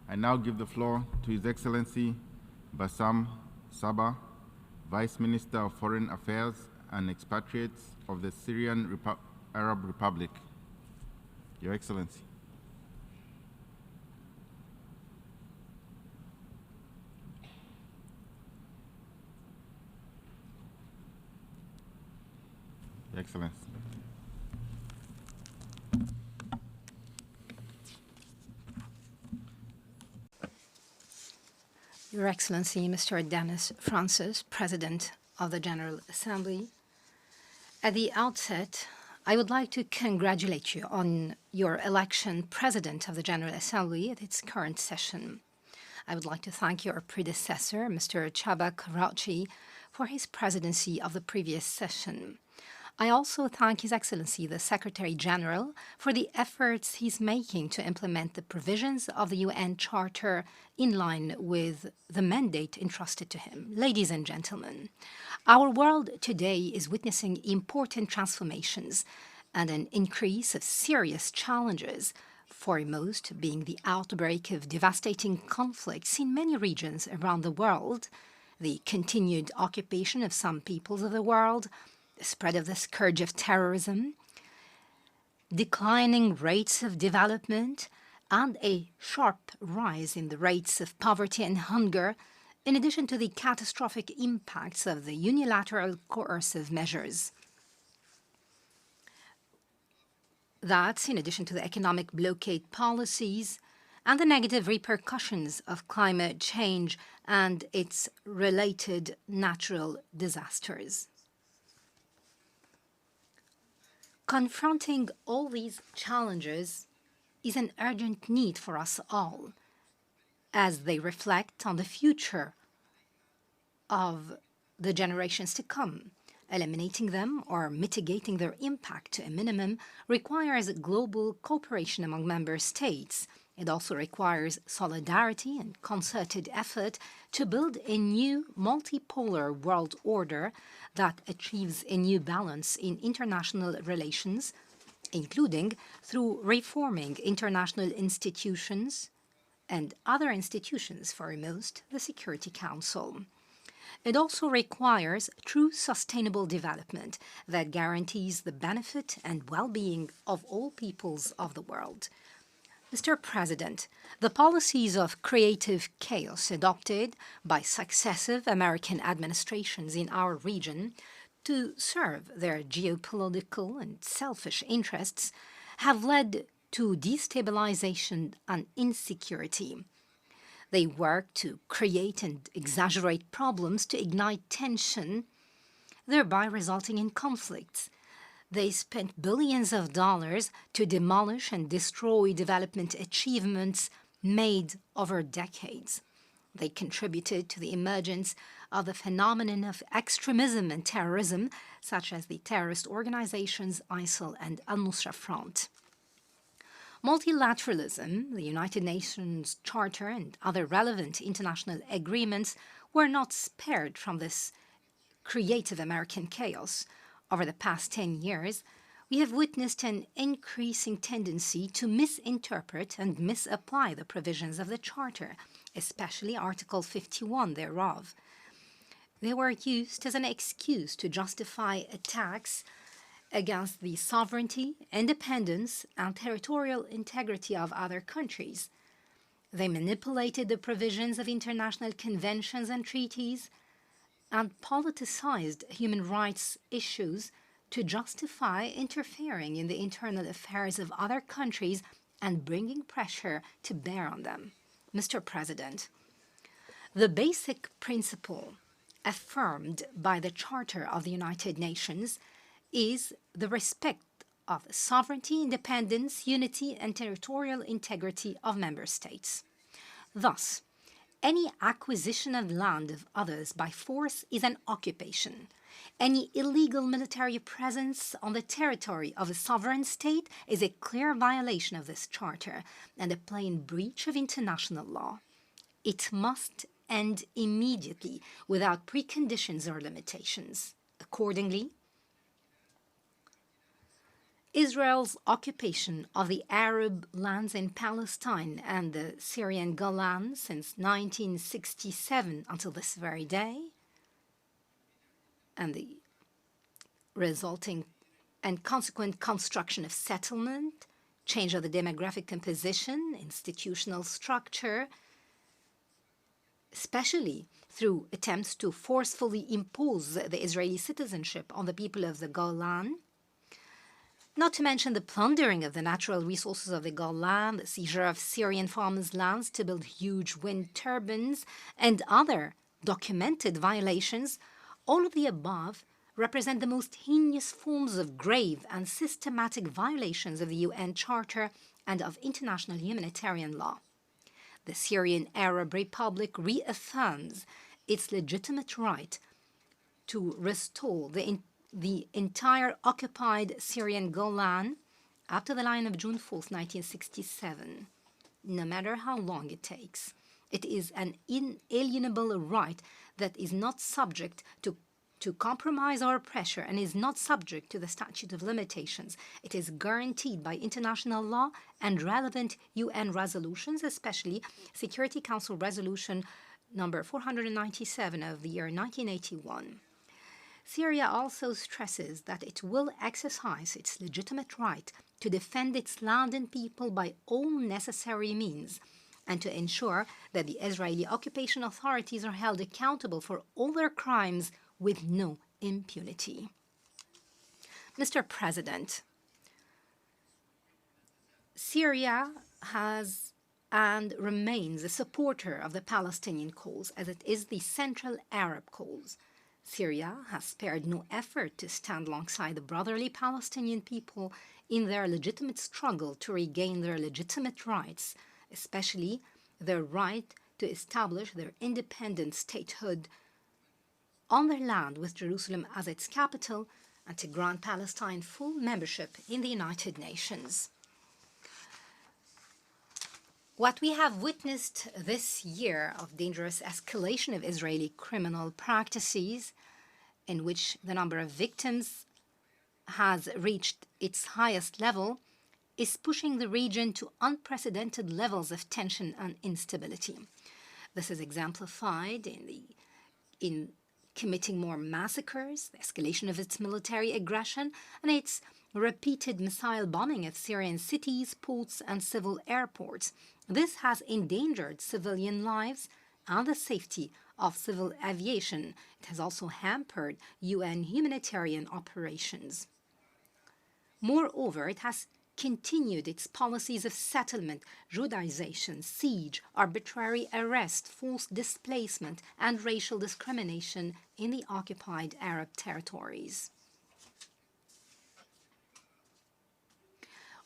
I now give the floor to His Excellency Bassam Sabbah, Vice Minister of Foreign Affairs and Expatriates of the Syrian Arab Republic. Your Excellency. Your Excellency. Your Excellency, Mr. Dennis Francis, President of the General Assembly, at the outset, I would like to congratulate you on your election President of the General Assembly at its current session. I would like to thank your predecessor, Mr. Chaba Karachi, for his presidency of the previous session. I also thank His Excellency the Secretary-General for the efforts he's making to implement the provisions of the UN Charter in line with the mandate entrusted to him. Ladies and gentlemen, our world today is witnessing important transformations and an increase of serious challenges, foremost being the outbreak of devastating conflicts in many regions around the world, the continued occupation of some peoples of the world, the spread of the scourge of terrorism, declining rates of development, and a sharp rise in the rates of poverty and hunger, in addition to the catastrophic impacts of the unilateral coercive measures. That's in addition to the economic blockade policies and the negative repercussions of climate change and its related natural disasters. Confronting all these challenges is an urgent need for us all, as they reflect on the future of the generations to come. Eliminating them or mitigating their impact to a minimum requires global cooperation among member states. It also requires solidarity and concerted effort to build a new multipolar world order that achieves a new balance in international relations, including through reforming international institutions and other institutions, foremost the Security Council. It also requires true sustainable development that guarantees the benefit and well-being of all peoples of the world. Mr. President, the policies of creative chaos adopted by successive American administrations in our region to serve their geopolitical and selfish interests have led to destabilization and insecurity. They work to create and exaggerate problems to ignite tension, thereby resulting in conflicts. They spent billions of dollars to demolish and destroy development achievements made over decades. They contributed to the emergence of the phenomenon of extremism and terrorism, such as the terrorist organizations ISIL and Al-Nusra Front. Multilateralism, the United Nations Charter, and other relevant international agreements were not spared from this creative American chaos. Over the past 10 years, we have witnessed an increasing tendency to misinterpret and misapply the provisions of the Charter, especially Article 51 thereof. They were used as an excuse to justify attacks against the sovereignty, independence, and territorial integrity of other countries. They manipulated the provisions of international conventions and treaties and politicized human rights issues to justify interfering in the internal affairs of other countries and bringing pressure to bear on them. Mr. President, the basic principle affirmed by the Charter of the United Nations is the respect of sovereignty, independence, unity, and territorial integrity of member states. Thus, any acquisition of land of others by force is an occupation. Any illegal military presence on the territory of a sovereign state is a clear violation of this charter and a plain breach of international law. It must end immediately without preconditions or limitations. Accordingly, Israel's occupation of the Arab lands in Palestine and the Syrian Golan since 1967 until this very day, and the resulting and consequent construction of settlement, change of the demographic composition, institutional structure, especially through attempts to forcefully impose the Israeli citizenship on the people of the Golan, not to mention the plundering of the natural resources of the Golan, the seizure of Syrian farmers' lands to build huge wind turbines, and other documented violations. All of the above represent the most heinous forms of grave and systematic violations of the UN Charter and of international humanitarian law. The Syrian Arab Republic reaffirms its legitimate right to restore the entire occupied Syrian Golan up to the line of June 4, 1967, no matter how long it takes. It is an inalienable right that is not subject to compromise or pressure and is not subject to the statute of limitations. It is guaranteed by international law and relevant UN resolutions, especially Security Council Resolution number 497 of the year 1981. Syria also stresses that it will exercise its legitimate right to defend its land and people by all necessary means, and to ensure that the Israeli occupation authorities are held accountable for all their crimes with no impunity. Mr. President, Syria has and remains a supporter of the Palestinian cause, as it is the Central Arab cause. Syria has spared no effort to stand alongside the brotherly Palestinian people in their legitimate struggle to regain their legitimate rights, especially their right to establish their independent statehood on their land with Jerusalem as its capital, and to grant Palestine full membership in the United Nations. What we have witnessed this year of dangerous escalation of Israeli criminal practices, in which the number of victims has reached its highest level, is pushing the region to unprecedented levels of tension and instability. This is exemplified in committing more massacres, the escalation of its military aggression, and its repeated missile bombing of Syrian cities, ports, and civil airports. This has endangered civilian lives and the safety of civil aviation. It has also hampered UN humanitarian operations. Moreover, it has continued its policies of settlement, Judaization, siege, arbitrary arrest, forced displacement, and racial discrimination in the occupied Arab territories.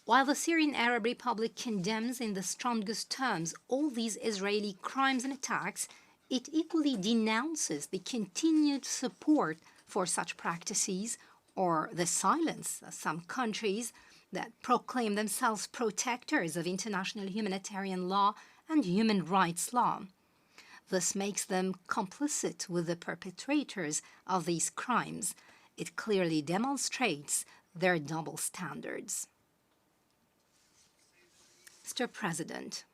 While the Syrian Arab Republic condemns in the strongest terms all these Israeli crimes and attacks, it equally denounces the continued support for such practices or the silence of some countries that proclaim themselves protectors of international humanitarian law and human rights law. This makes them complicit with the perpetrators of these crimes. It clearly demonstrates their double standards. Mr. President,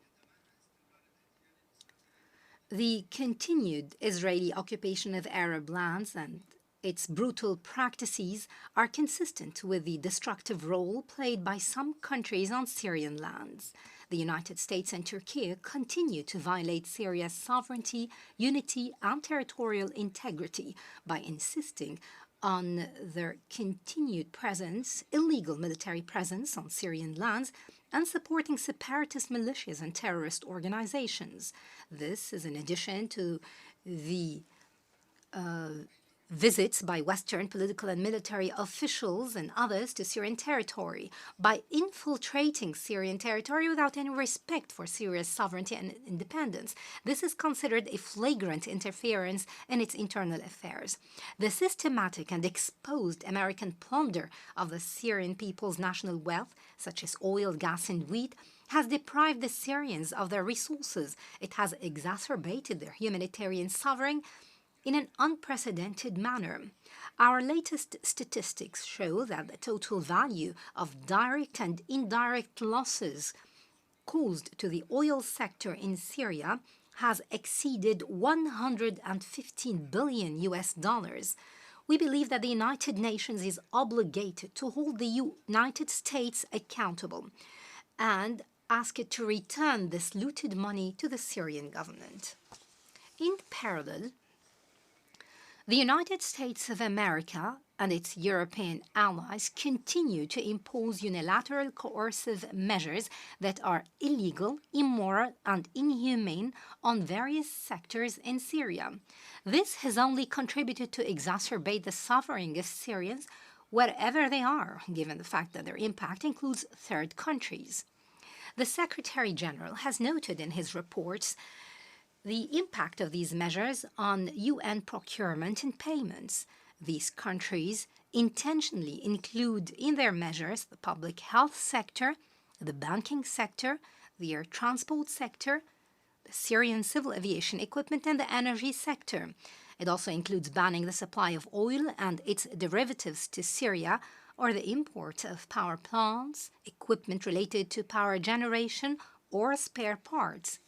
the continued Israeli occupation of Arab lands and its brutal practices are consistent with the destructive role played by some countries on Syrian lands. The United States and Turkey continue to violate Syria's sovereignty, unity, and territorial integrity by insisting on their continued presence, illegal military presence on Syrian lands, and supporting separatist militias and terrorist organizations. This is in addition to the visits by Western political and military officials and others to Syrian territory, by infiltrating Syrian territory without any respect for Syria's sovereignty and independence. This is considered a flagrant interference in its internal affairs. The systematic and exposed American plunder of the Syrian people's national wealth, such as oil, gas, and wheat, has deprived the Syrians of their resources. It has exacerbated their humanitarian suffering in an unprecedented manner. Our latest statistics show that the total value of direct and indirect losses caused to the oil sector in Syria has exceeded 115 billion US dollars. We believe that the United Nations is obligated to hold the United States accountable and ask it to return this looted money to the Syrian government. In parallel, the United States of America and its European allies continue to impose unilateral coercive measures that are illegal, immoral, and inhumane on various sectors in Syria. This has only contributed to exacerbate the suffering of Syrians wherever they are, given the fact that their impact includes third countries. The Secretary General has noted in his reports the impact of these measures on UN procurement and payments. These countries intentionally include in their measures the public health sector, the banking sector, the air transport sector, the Syrian civil aviation equipment, and the energy sector. It also includes banning the supply of oil and its derivatives to Syria, or the import of power plants, equipment related to power generation, or spare parts.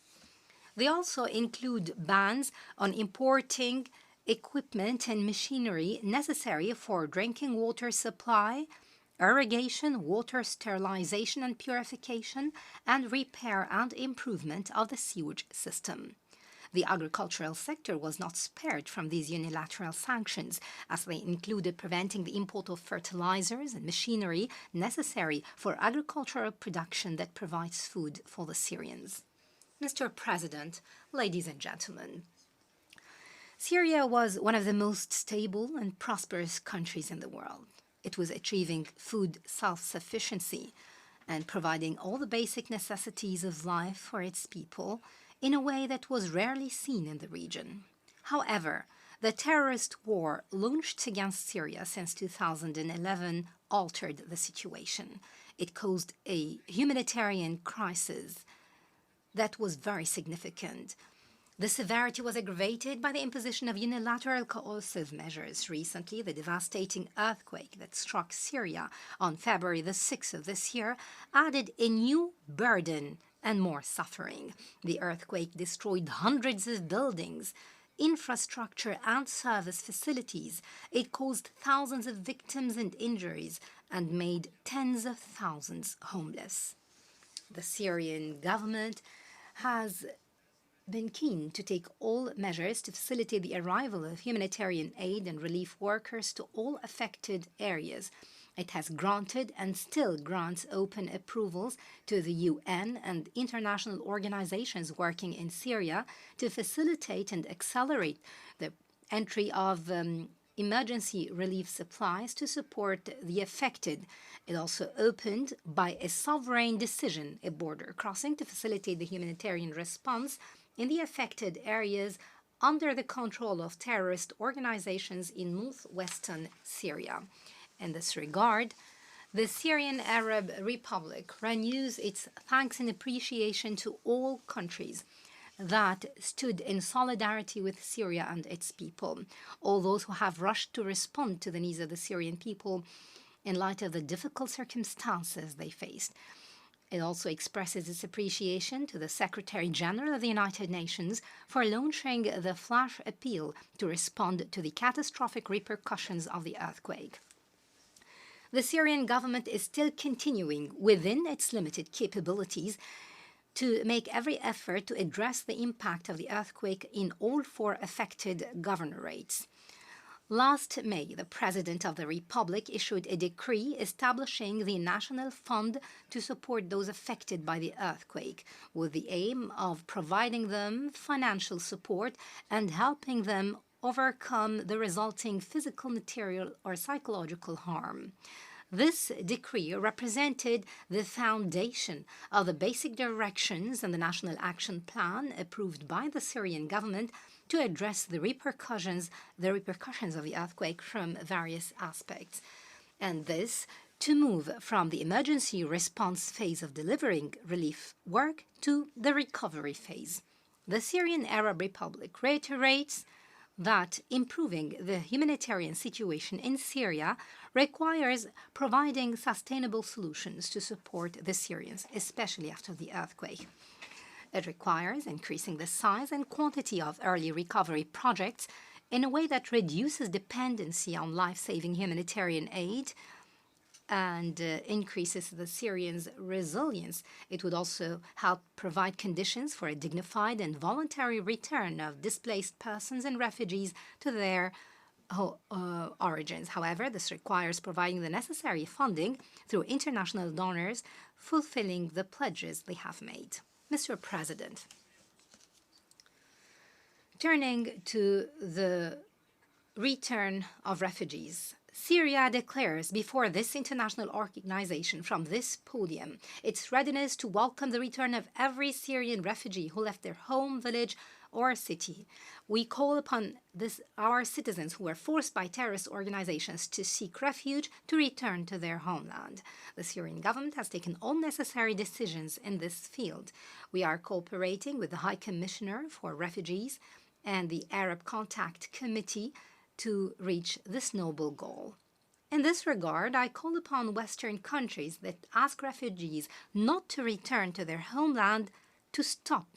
They also include bans on importing equipment and machinery necessary for drinking water supply, irrigation, water sterilization and purification, and repair and improvement of the sewage system. The agricultural sector was not spared from these unilateral sanctions, as they included preventing the import of fertilizers and machinery necessary for agricultural production that provides food for the Syrians. Mr. President, ladies and gentlemen, Syria was one of the most stable and prosperous countries in the world. It was achieving food self-sufficiency and providing all the basic necessities of life for its people in a way that was rarely seen in the region. However, the terrorist war launched against Syria since 2011 altered the situation. It caused a humanitarian crisis that was very significant. The severity was aggravated by the imposition of unilateral coercive measures. Recently, the devastating earthquake that struck Syria on February the 6th of this year added a new burden and more suffering. The earthquake destroyed hundreds of buildings, infrastructure, and service facilities. It caused thousands of victims and injuries and made tens of thousands homeless. The Syrian government has been keen to take all measures to facilitate the arrival of humanitarian aid and relief workers to all affected areas. It has granted and still grants open approvals to the UN and international organizations working in Syria to facilitate and accelerate the entry of emergency relief supplies to support the affected. It also opened, by a sovereign decision, a border crossing to facilitate the humanitarian response in the affected areas under the control of terrorist organizations in northwestern Syria. In this regard, the Syrian Arab Republic renews its thanks and appreciation to all countries that stood in solidarity with Syria and its people, all those who have rushed to respond to the needs of the Syrian people in light of the difficult circumstances they faced. It also expresses its appreciation to the Secretary General of the United Nations for launching the flash appeal to respond to the catastrophic repercussions of the earthquake. The Syrian government is still continuing, within its limited capabilities, to make every effort to address the impact of the earthquake in all 4 affected governorates. Last May, the President of the Republic issued a decree establishing the National Fund to support those affected by the earthquake, with the aim of providing them financial support and helping them overcome the resulting physical, material, or psychological harm. This decree represented the foundation of the basic directions and the National Action Plan approved by the Syrian government to address the repercussions of the earthquake from various aspects. And this to move from the emergency response phase of delivering relief work to the recovery phase. The Syrian Arab Republic reiterates that improving the humanitarian situation in Syria requires providing sustainable solutions to support the Syrians, especially after the earthquake. It requires increasing the size and quantity of early recovery projects in a way that reduces dependency on life-saving humanitarian aid and increases the Syrians' resilience. It would also help provide conditions for a dignified and voluntary return of displaced persons and refugees to their origins. However, this requires providing the necessary funding through international donors, fulfilling the pledges they have made. Mr. President, turning to the return of refugees, Syria declares before this international organization from this podium its readiness to welcome the return of every Syrian refugee who left their home, village, or city. We call upon our citizens who were forced by terrorist organizations to seek refuge to return to their homeland. The Syrian government has taken all necessary decisions in this field. We are cooperating with the High Commissioner for Refugees and the Arab Contact Committee to reach this noble goal. In this regard, I call upon Western countries that ask refugees not to return to their homeland to stop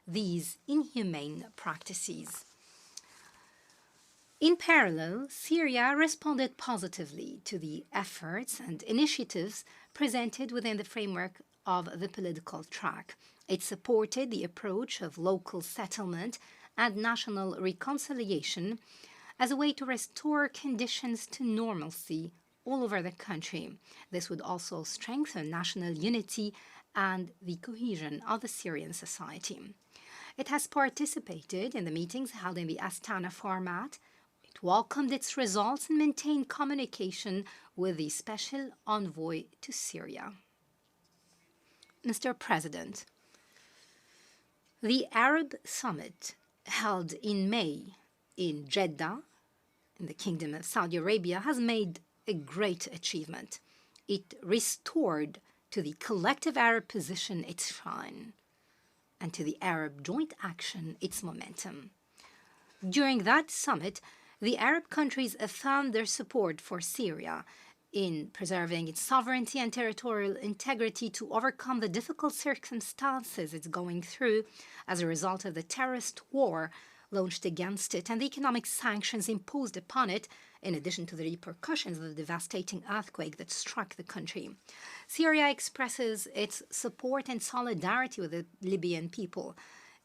these inhumane practices. In parallel, Syria responded positively to the efforts and initiatives presented within the framework of the political track. It supported the approach of local settlement and national reconciliation as a way to restore conditions to normalcy all over the country. This would also strengthen national unity and the cohesion of the Syrian society. It has participated in the meetings held in the Astana format. It welcomed its results and maintained communication with the Special Envoy to Syria. Mr. President, the Arab Summit held in May in Jeddah, in the Kingdom of Saudi Arabia, has made a great achievement. It restored to the collective Arab position its shrine, and to the Arab joint action its momentum. During that summit, the Arab countries affirmed their support for Syria in preserving its sovereignty and territorial integrity to overcome the difficult circumstances it's going through as a result of the terrorist war launched against it and the economic sanctions imposed upon it, in addition to the repercussions of the devastating earthquake that struck the country. Syria expresses its support and solidarity with the Libyan people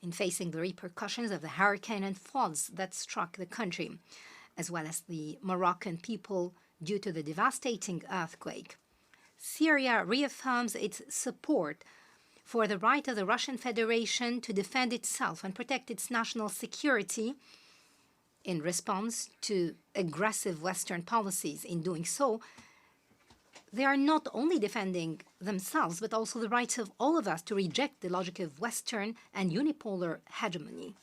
in facing the repercussions of the hurricane and floods that struck the country, as well as the Moroccan people due to the devastating earthquake. Syria reaffirms its support for the right of the Russian Federation to defend itself and protect its national security in response to aggressive Western policies. In doing so, they are not only defending themselves, but also the rights of all of us to reject the logic of Western and unipolar hegemony.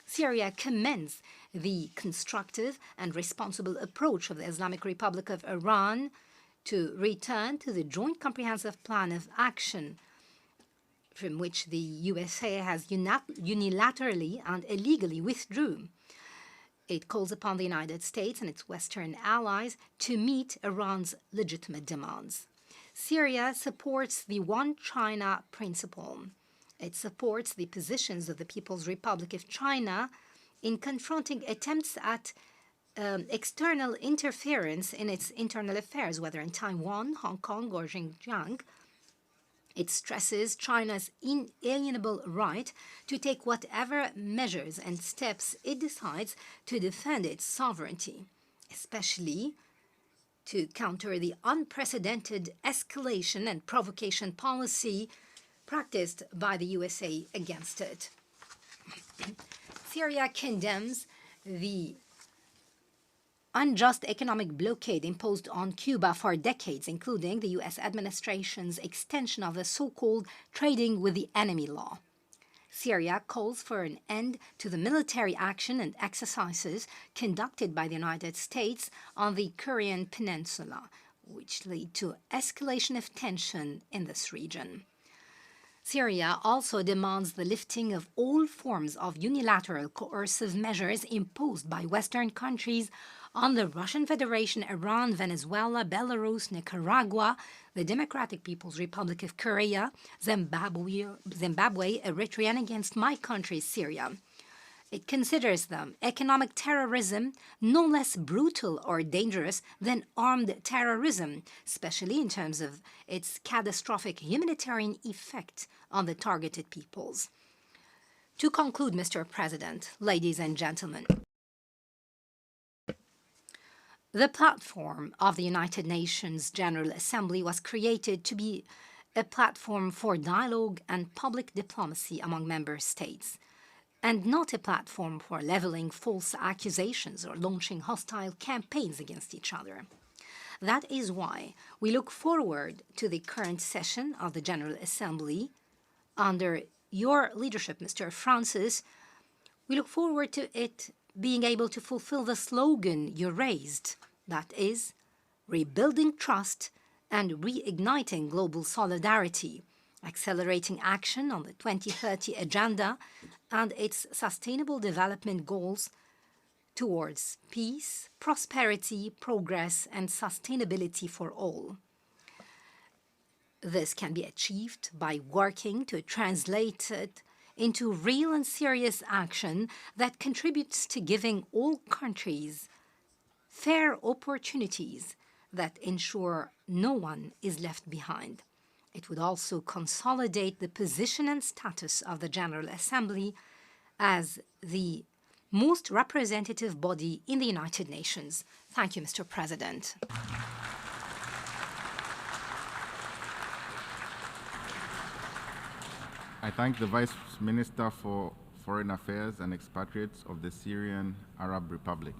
Syria commends the constructive and responsible approach of the Islamic Republic of Iran to return to the Joint Comprehensive Plan of Action, from which the USA has unilaterally and illegally withdrew. It calls upon the United States and its Western allies to meet Iran's legitimate demands. Syria supports the One China principle. It supports the positions of the People's Republic of China in confronting attempts at external interference in its internal affairs, whether in Taiwan, Hong Kong, or Xinjiang. It stresses China's inalienable right to take whatever measures and steps it decides to defend its sovereignty, especially to counter the unprecedented escalation and provocation policy practiced by the USA against it. Syria condemns the unjust economic blockade imposed on Cuba for decades, including the U.S. administration's extension of the so-called trading with the enemy law. Syria calls for an end to the military action and exercises conducted by the United States on the Korean Peninsula, which lead to escalation of tension in this region. Syria also demands the lifting of all forms of unilateral coercive measures imposed by Western countries on the Russian Federation, Iran, Venezuela, Belarus, Nicaragua, the Democratic People's Republic of Korea, Zimbabwe, Eritrea, and against my country, Syria. It considers them economic terrorism no less brutal or dangerous than armed terrorism, especially in terms of its catastrophic humanitarian effect on the targeted peoples. To conclude, Mr. President, ladies and gentlemen, the platform of the United Nations General Assembly was created to be a platform for dialogue and public diplomacy among member states, and not a platform for leveling false accusations or launching hostile campaigns against each other. That is why we look forward to the current session of the General Assembly. Under your leadership, Mr. Francis, we look forward to it being able to fulfill the slogan you raised, that is, rebuilding trust and reigniting global solidarity, accelerating action on the 2030 Agenda and its sustainable development goals towards peace, prosperity, progress, and sustainability for all. This can be achieved by working to translate it into real and serious action that contributes to giving all countries fair opportunities that ensure no one is left behind. It would also consolidate the position and status of the General Assembly as the most representative body in the United Nations. Thank you, Mr. President. I thank the Vice Minister for Foreign Affairs and Expatriates of the Syrian Arab Republic.